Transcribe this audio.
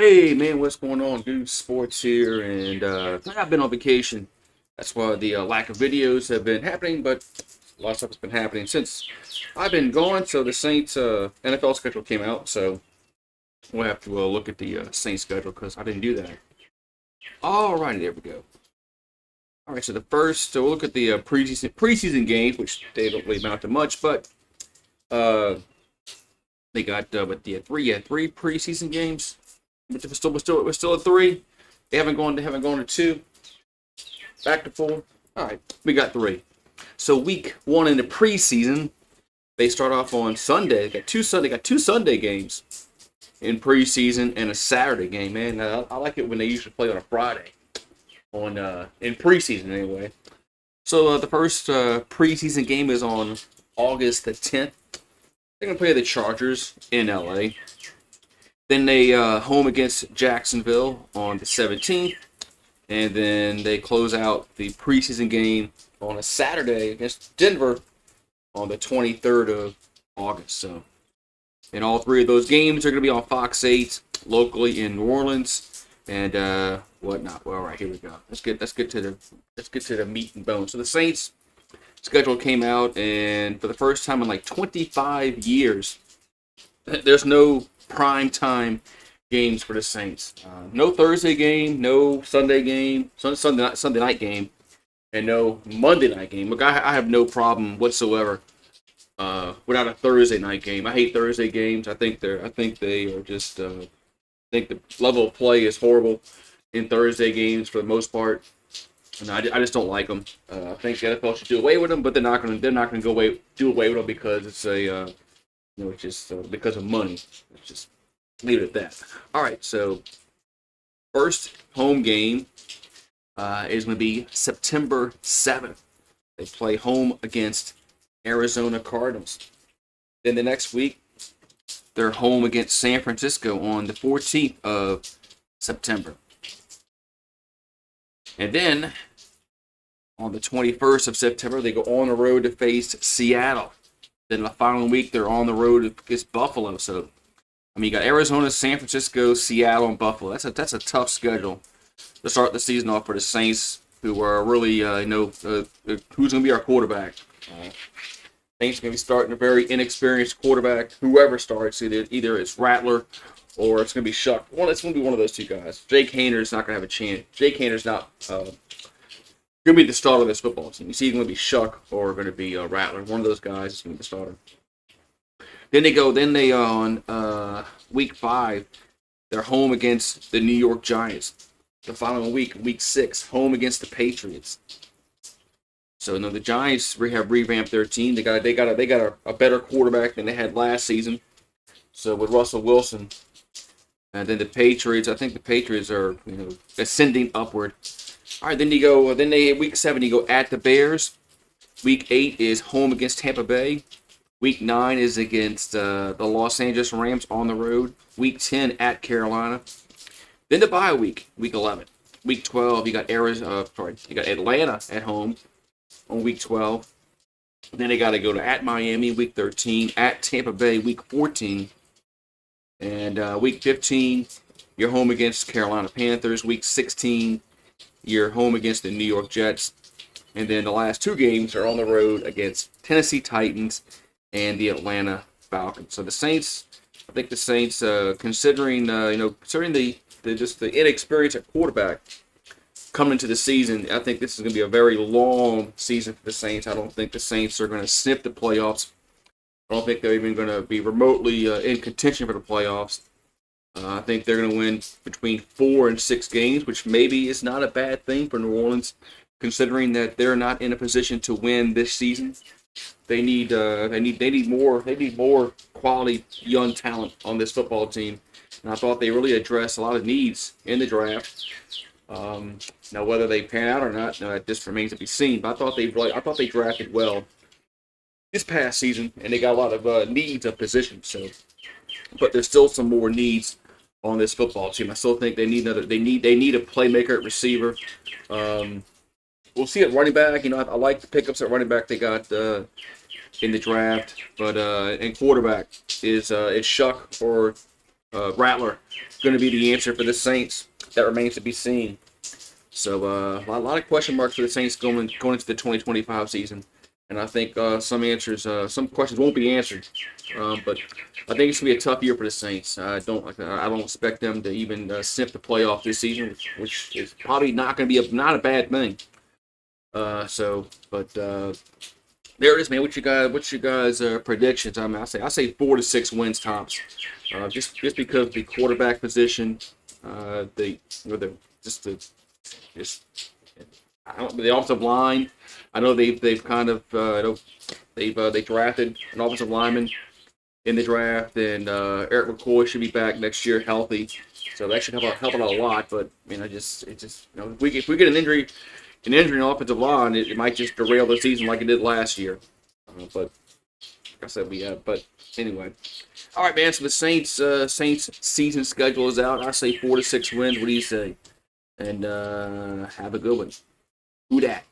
Hey man, what's going on? GooseSports here, and I've been on vacation. That's why the lack of videos have been happening, but a lot of stuff has been happening since I've been gone. So the Saints NFL schedule came out, so we'll have to look at the Saints schedule because I didn't do that. Alrighty, there we go. All right, so so we'll look at the preseason games, which they don't really amount to much, but uh, they got three preseason games. But we're still at three. They haven't gone to two. Back to four. All right, we got three. So week one in the preseason, they start off on Sunday. They got two Sunday games in preseason and a Saturday game. Man, I like it when they usually play on a Friday in preseason anyway. So the first preseason game is on August the 10th. They're gonna play the Chargers in LA. Then they home against Jacksonville on the 17th, and then they close out the preseason game on a Saturday against Denver on the 23rd of August. So, and all three of those games are going to be on Fox 8 locally in New Orleans and whatnot. Well, all right, here we go. Let's get to the meat and bones. So the Saints schedule came out, and for the first time in like 25 years, there's no prime time games for the Saints. No Thursday game, no Sunday game, Sunday night game, and no Monday night game. Look, I have no problem whatsoever without a Thursday night game. I hate Thursday games. I think they are just. I think the level of play is horrible in Thursday games for the most part. And I just don't like them. I think the NFL should do away with them, but they're not gonna do away with them because it's it's just because of money. Let's just leave it at that. All right, so first home game is going to be September 7th. They play home against Arizona Cardinals. Then the next week, they're home against San Francisco on the 14th of September. And then on the 21st of September, they go on the road to face Seattle. Then the following week, they're on the road against Buffalo. So, I mean, you got Arizona, San Francisco, Seattle, and Buffalo. That's a tough schedule to start the season off for the Saints, who are really, who's going to be our quarterback. Saints going to be starting a very inexperienced quarterback. Whoever starts, either it's Rattler or it's going to be Shuck. Well, it's going to be one of those two guys. Jake Hayner's not going to have a chance. Jake Hayner's not going to be the starter of this football team. You see, he's going to be Shuck or going to be Rattler. One of those guys is going to be the starter. Then they on week 5, they're home against the New York Giants. The following week, week 6, home against the Patriots. So the Giants have revamped their team. They got a better quarterback than they had last season. So with Russell Wilson, and then the Patriots, I think the Patriots are ascending upward. All right, week 7 you go at the Bears. Week 8 is home against Tampa Bay. Week 9 is against the Los Angeles Rams on the road. Week 10 at Carolina. Then the bye week, week 11. Week 12 you got Atlanta at home on week 12. Then they got to go to at Miami week 13, at Tampa Bay week 14, and week 15 you're home against Carolina Panthers. Week 16 you're home against the New York Jets, and then the last two games are on the road against Tennessee Titans and the Atlanta Falcons. So I think the Saints, considering the inexperience at quarterback coming into the season, I think this is going to be a very long season for the Saints. I don't think the Saints are going to sniff the playoffs. I don't think they're even going to be remotely in contention for the playoffs. I think they're going to win between 4 and 6 games, which maybe is not a bad thing for New Orleans, considering that they're not in a position to win this season. They need more quality young talent on this football team, and I thought they really addressed a lot of needs in the draft. Now whether they pan out or not, it just remains to be seen. But I thought they drafted well this past season, and they got a lot of needs of positions. So, but there's still some more needs on this football team. I still think they need a playmaker at receiver. We'll see at running back. I like the pickups at running back they got in the draft, but in quarterback is Shuck or Rattler going to be the answer for the Saints? That remains to be seen. So a lot of question marks for the Saints going into the 2025 season, and I think some questions won't be answered. But I think it's gonna be a tough year for the Saints. I don't expect them to even sniff the playoff this season, which is probably not going to be not a bad thing. There it is, man. What's your guys' predictions? I mean, I say 4 to 6 wins tops. Just because the quarterback position, the offensive line. I know they've kind of they drafted an offensive lineman in the draft, and Eric McCoy should be back next year healthy, so that should help out a lot. But I mean, if we get an injury in the offensive line, it might just derail the season like it did last year. But like I said, but anyway. All right, man. So the Saints season schedule is out. I say 4 to 6 wins. What do you say? And have a good one. Who dat?